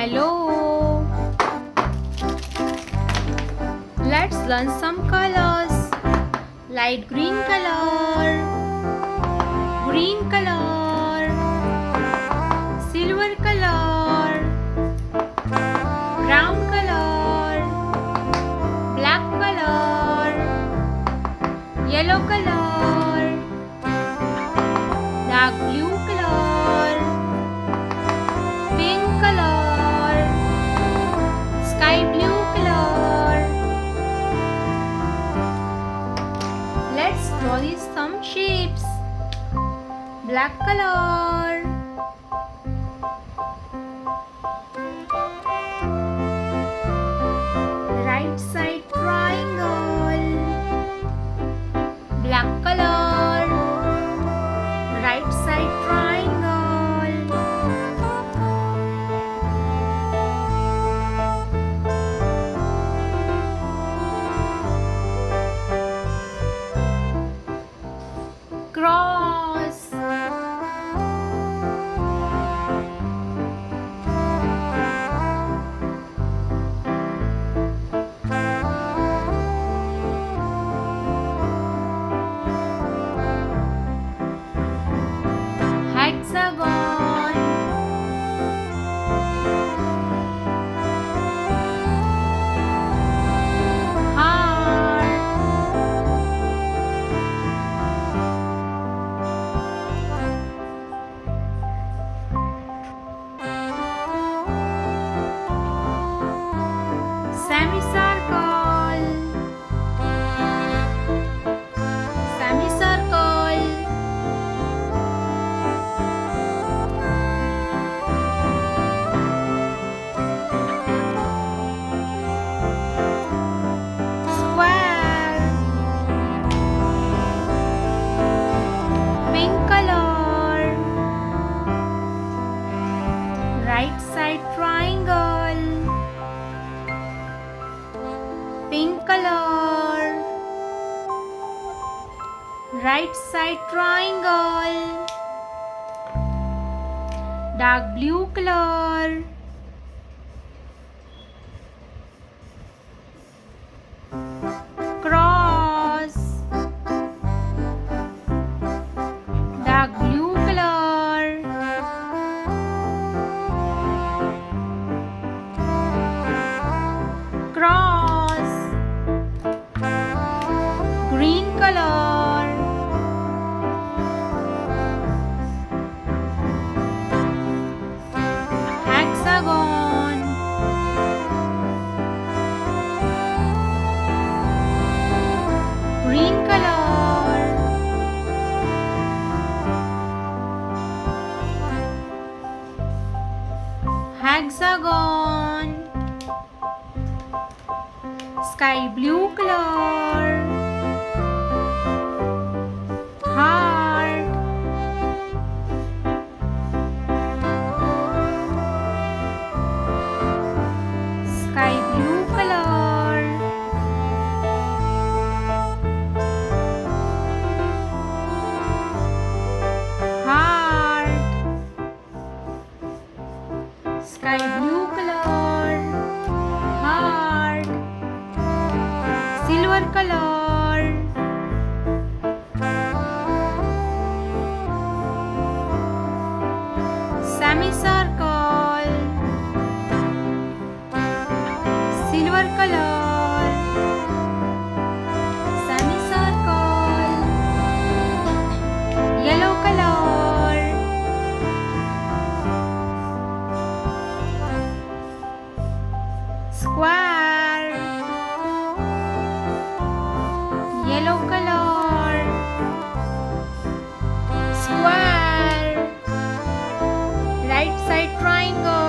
Hello. Let's learn some colors. Light green color, green color, silver color, brown color, black color, yellow color, dark blue color, pink color, sky blue color. Let's draw these some shapes. Black color, right side triangle. Black color, right side triangle. Cross, hexagon, heart, semicircle, semicircle, square, pink color, right side triangle, pink color, right side triangle, dark blue color, cross, dark blue color, cross, green color, hexagon, green color, hexagon, sky blue color, heart, sky blue color, heart, sky blue color, heart, silver color, semicircle, silver color, semicircle, yellow color, square, yellow color, square, right side triangle.